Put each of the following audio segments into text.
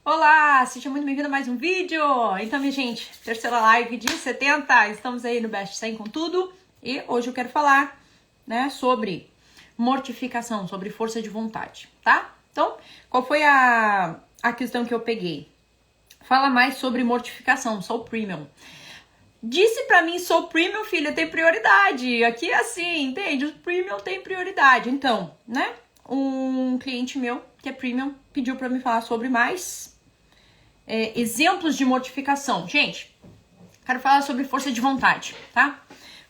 Olá, seja muito bem-vindo a mais um vídeo. Então, minha gente, terceira live de 70, estamos aí no Best 100 com tudo. E hoje eu quero falar, né, sobre mortificação, sobre força de vontade, tá? Então, qual foi a questão que eu peguei? Fala mais sobre mortificação, Soul Premium. Disse pra mim, Soul Premium, filha, tem prioridade. Aqui é assim, entende? O Premium tem prioridade. Então, né, um cliente meu, que é Premium, pediu pra me falar sobre mais exemplos de mortificação. Gente, quero falar sobre força de vontade, tá?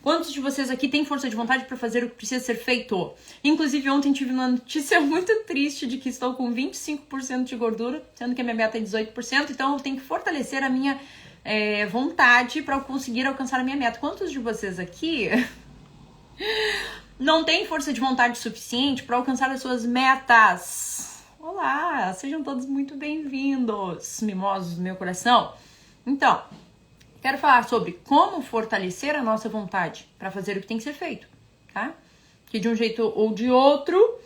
Quantos de vocês aqui têm força de vontade para fazer o que precisa ser feito? Inclusive, ontem tive uma notícia muito triste de que estou com 25% de gordura, sendo que a minha meta é 18%, então eu tenho que fortalecer a minha vontade para conseguir alcançar a minha meta. Quantos de vocês aqui não têm força de vontade suficiente para alcançar as suas metas? Olá, sejam todos muito bem-vindos, mimosos do meu coração. Então, quero falar sobre como fortalecer a nossa vontade para fazer o que tem que ser feito, tá? Que de um jeito ou de outro,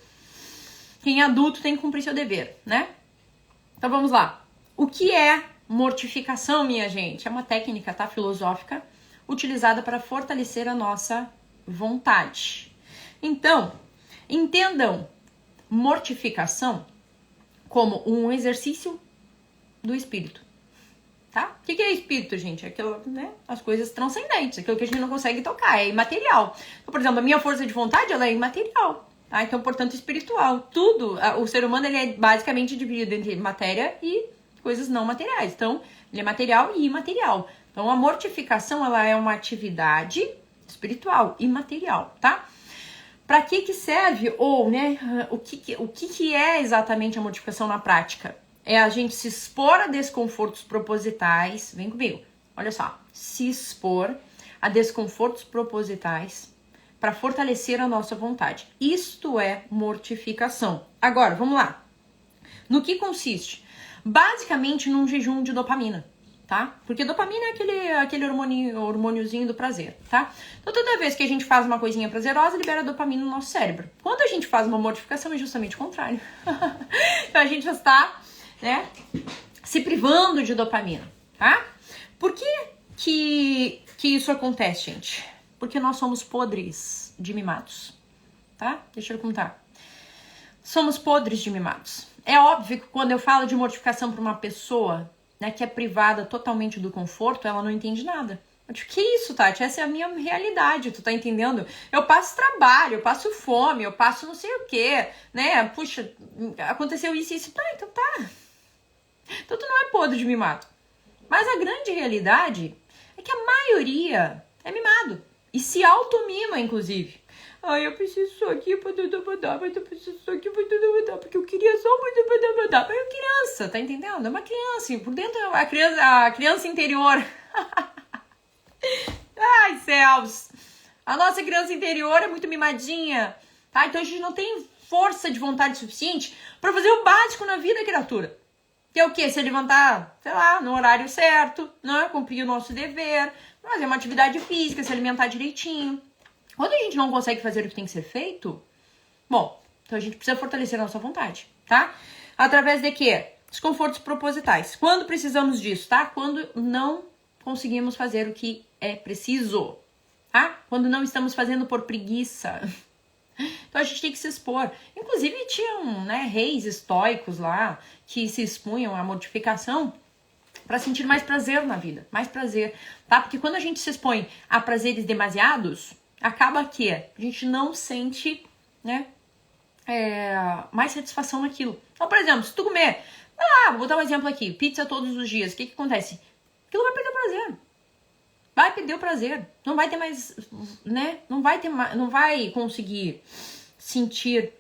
quem é adulto tem que cumprir seu dever, né? Então vamos lá. O que é mortificação, minha gente? É uma técnica, tá, filosófica, utilizada para fortalecer a nossa vontade. Então, entendam mortificação como um exercício do espírito, tá? O que é espírito, gente? É aquilo, né? As coisas transcendentes, aquilo que a gente não consegue tocar, é imaterial. Então, por exemplo, a minha força de vontade, ela é imaterial, tá? Então, portanto, espiritual. Tudo, o ser humano, ele é basicamente dividido entre matéria e coisas não materiais. Então, ele é material e imaterial. Então, a mortificação, ela é uma atividade espiritual, imaterial, tá? Para que serve, ou, né, o que é exatamente a mortificação na prática? É a gente se expor a desconfortos propositais, vem comigo, olha só, se expor a desconfortos propositais para fortalecer a nossa vontade. Isto é mortificação. Agora, vamos lá. No que consiste? Basicamente num jejum de dopamina, tá? Porque dopamina é aquele hormôniozinho do prazer, tá? Então toda vez que a gente faz uma coisinha prazerosa, libera dopamina no nosso cérebro. Quando a gente faz uma mortificação, é justamente o contrário. Então a gente já está, né, se privando de dopamina, tá? Por que isso acontece, gente? Porque nós somos podres de mimados, tá? Deixa eu contar. Somos podres de mimados. É óbvio que quando eu falo de mortificação para uma pessoa, né, que é privada totalmente do conforto, ela não entende nada. Eu digo, que isso, Tati? Essa é a minha realidade, tu tá entendendo? Eu passo trabalho, eu passo fome, eu passo não sei o quê, né? Puxa, aconteceu isso e isso. Tá, então tá. Então tu não é podre de mimado. Mas a grande realidade é que a maioria é mimado. E se automima, inclusive. Ai, eu preciso só aqui pra dadabadá, mas eu preciso só aqui pra dadabadá, porque eu queria só pra dadabadá. Mas é criança, tá entendendo? É uma criança, por dentro é a criança interior. Ai, céus! A nossa criança interior é muito mimadinha, tá? Então a gente não tem força de vontade suficiente pra fazer o básico na vida, criatura. Que é o quê? Se levantar, sei lá, no horário certo, né? Cumprir o nosso dever, fazer uma atividade física, se alimentar direitinho. Quando a gente não consegue fazer o que tem que ser feito, bom, então a gente precisa fortalecer a nossa vontade, tá? Através de quê? Desconfortos propositais. Quando precisamos disso, tá? Quando não conseguimos fazer o que é preciso, tá? Quando não estamos fazendo por preguiça. Então a gente tem que se expor. Inclusive tinham, né, reis estoicos lá que se expunham à mortificação para sentir mais prazer na vida, mais prazer, tá? Porque quando a gente se expõe a prazeres demasiados, acaba que a gente não sente, né, mais satisfação naquilo. Então, por exemplo, se tu comer, vou botar um exemplo aqui, pizza todos os dias, o que acontece? Aquilo vai perder o prazer. Vai perder o prazer. Não vai ter mais, né, não vai conseguir sentir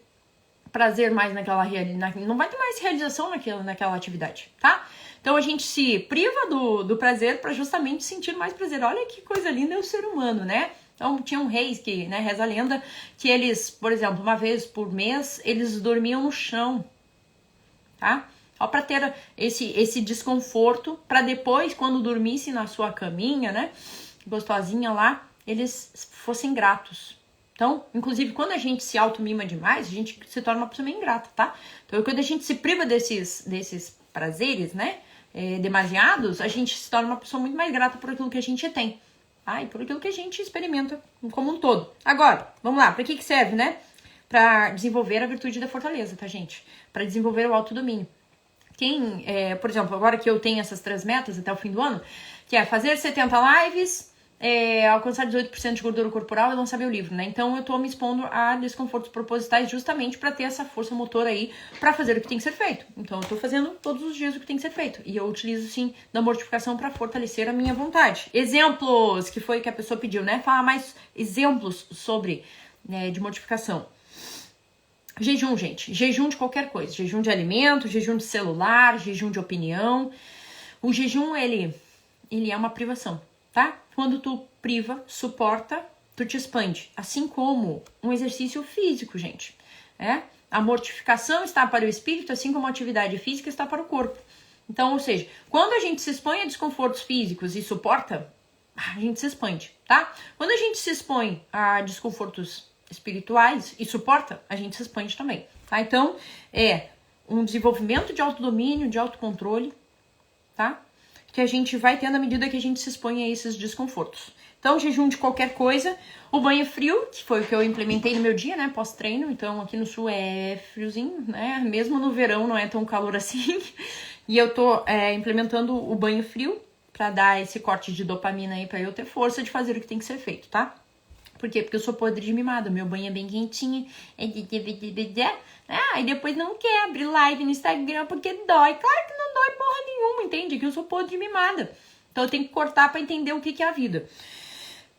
prazer mais naquela realidade, não vai ter mais realização naquela atividade, tá? Então a gente se priva do prazer para justamente sentir mais prazer. Olha que coisa linda é o ser humano, né? Então tinham reis que, né, reza a lenda, que eles, por exemplo, uma vez por mês, eles dormiam no chão, tá? Só para ter esse desconforto, para depois, quando dormissem na sua caminha, né, gostosinha lá, eles fossem gratos. Então, inclusive, quando a gente se automima demais, a gente se torna uma pessoa meio ingrata, tá? Então, quando a gente se priva desses prazeres, né, demasiados, a gente se torna uma pessoa muito mais grata por aquilo que a gente tem. E por aquilo que a gente experimenta como um todo. Agora, vamos lá, para que serve, né? Para desenvolver a virtude da fortaleza, tá, gente? Para desenvolver o autodomínio. Por exemplo, agora que eu tenho essas 3 metas até o fim do ano, que é fazer 70 lives, alcançar 18% de gordura corporal e lançar meu livro, né? Então eu tô me expondo a desconfortos propositais justamente para ter essa força motora aí para fazer o que tem que ser feito. Então eu tô fazendo todos os dias o que tem que ser feito. E eu utilizo sim da mortificação para fortalecer a minha vontade. Exemplos, que foi o que a pessoa pediu, né? Falar mais exemplos sobre de mortificação. Jejum, gente. Jejum de qualquer coisa. Jejum de alimento, jejum de celular, jejum de opinião. O jejum, ele é uma privação, tá? Quando tu priva, suporta, tu te expande. Assim como um exercício físico, gente. A mortificação está para o espírito, assim como a atividade física está para o corpo. Então, ou seja, quando a gente se expõe a desconfortos físicos e suporta, a gente se expande, tá? Quando a gente se expõe a desconfortos espirituais e suporta, a gente se expande também, tá? Então, é um desenvolvimento de autodomínio, de autocontrole, tá? Que a gente vai tendo à medida que a gente se expõe a esses desconfortos. Então, jejum de qualquer coisa, o banho frio, que foi o que eu implementei no meu dia, né, pós-treino. Então, aqui no sul é friozinho, né, mesmo no verão não é tão calor assim. E eu tô implementando o banho frio pra dar esse corte de dopamina aí, pra eu ter força de fazer o que tem que ser feito, tá? Por quê? Porque eu sou podre de mimada, meu banho é bem quentinho, e depois não quer abrir live no Instagram porque dói. Claro que não dói porra nenhuma, entende? Que eu sou podre de mimada. Então eu tenho que cortar pra entender o que é a vida.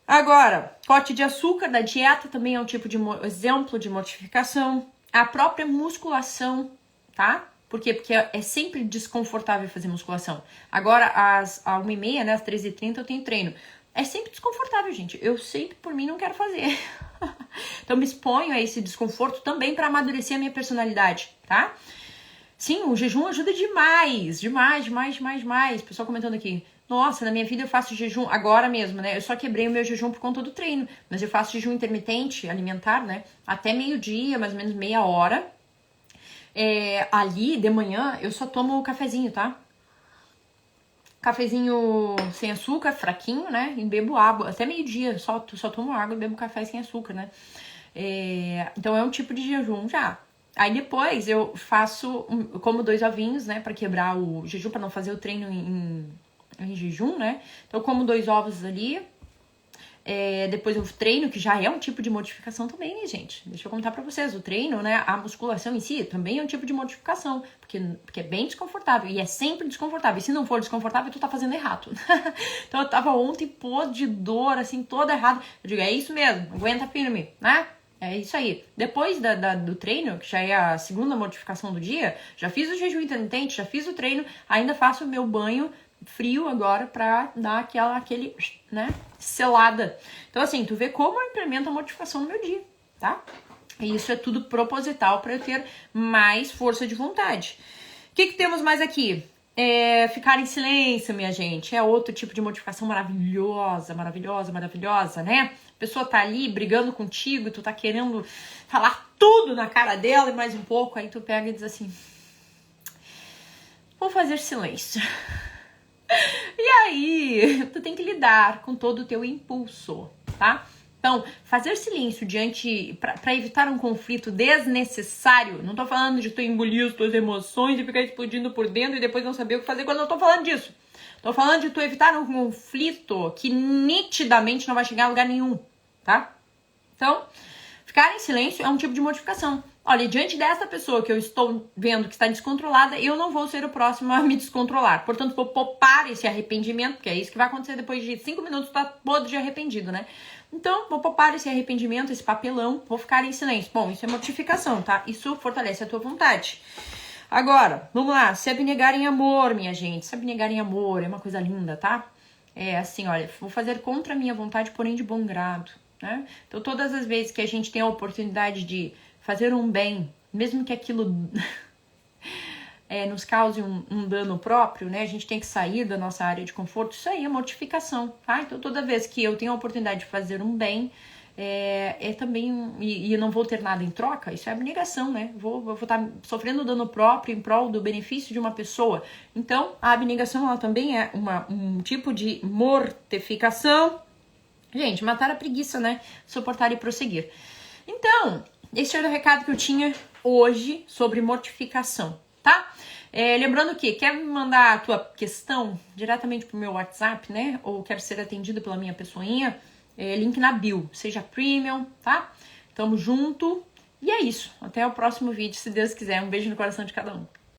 Agora, corte de açúcar da dieta também é um tipo de exemplo de mortificação. A própria musculação, tá? Por quê? Porque é sempre desconfortável fazer musculação. Agora, às 1h30, né, às 13h30 eu tenho treino. É sempre desconfortável, gente. Eu sempre, por mim, não quero fazer. Então, me exponho a esse desconforto também para amadurecer a minha personalidade, tá? Sim, o jejum ajuda demais. Demais. Pessoal comentando aqui. Nossa, na minha vida eu faço jejum agora mesmo, né? Eu só quebrei o meu jejum por conta do treino. Mas eu faço jejum intermitente, alimentar, né? Até meio-dia, mais ou menos meia hora. Ali, de manhã, eu só tomo cafezinho, tá? Cafezinho sem açúcar, fraquinho, né? E bebo água. Até meio-dia, só tomo água e bebo café sem açúcar, né? Então é um tipo de jejum já. Aí depois eu como 2 ovinhos, né? Pra quebrar o jejum, pra não fazer o treino em jejum, né? Então eu como 2 ovos ali. Depois eu treino, que já é um tipo de modificação também, né, gente? Deixa eu contar pra vocês, o treino, né, a musculação em si também é um tipo de modificação, porque é bem desconfortável, e é sempre desconfortável, e se não for desconfortável, tu tá fazendo errado. Então eu tava ontem pô de dor, assim, toda errada, eu digo, é isso mesmo, aguenta firme, né? É isso aí. Depois do treino, que já é a segunda modificação do dia, já fiz o jejum intermitente, já fiz o treino, ainda faço o meu banho frio agora pra dar aquele, né, selada. Então assim, tu vê como eu implemento a mortificação no meu dia, tá? E isso é tudo proposital pra eu ter mais força de vontade. O que temos mais aqui? Ficar em silêncio, minha gente. É outro tipo de mortificação maravilhosa, né? A pessoa tá ali brigando contigo e tu tá querendo falar tudo na cara dela e mais um pouco, aí tu pega e diz assim, vou fazer silêncio. E aí, tu tem que lidar com todo o teu impulso, tá? Então, fazer silêncio pra evitar um conflito desnecessário, não tô falando de tu engolir as tuas emoções e ficar explodindo por dentro e depois não saber o que fazer quando eu tô falando disso. Tô falando de tu evitar um conflito que nitidamente não vai chegar a lugar nenhum, tá? Então, ficar em silêncio é um tipo de modificação. Olha, diante dessa pessoa que eu estou vendo que está descontrolada, eu não vou ser o próximo a me descontrolar. Portanto, vou poupar esse arrependimento, porque é isso que vai acontecer depois de 5 minutos, tá podre de arrependido, né? Então, vou poupar esse arrependimento, esse papelão, vou ficar em silêncio. Bom, isso é mortificação, tá? Isso fortalece a tua vontade. Agora, vamos lá, se abnegar em amor, minha gente. Se abnegar em amor é uma coisa linda, tá? É assim, olha, vou fazer contra a minha vontade, porém de bom grado, né? Então, todas as vezes que a gente tem a oportunidade de fazer um bem, mesmo que aquilo nos cause um dano próprio, né? A gente tem que sair da nossa área de conforto. Isso aí é mortificação, tá? Então, toda vez que eu tenho a oportunidade de fazer um bem, também, e não vou ter nada em troca, isso é abnegação, né? Vou estar sofrendo dano próprio em prol do benefício de uma pessoa. Então, a abnegação, ela também é um tipo de mortificação. Gente, matar a preguiça, né? Suportar e prosseguir. Então, esse era o recado que eu tinha hoje sobre mortificação, tá? Lembrando que quer me mandar a tua questão diretamente pro meu WhatsApp, né? Ou quer ser atendido pela minha pessoinha, link na bio, seja premium, tá? Tamo junto. E é isso. Até o próximo vídeo, se Deus quiser. Um beijo no coração de cada um.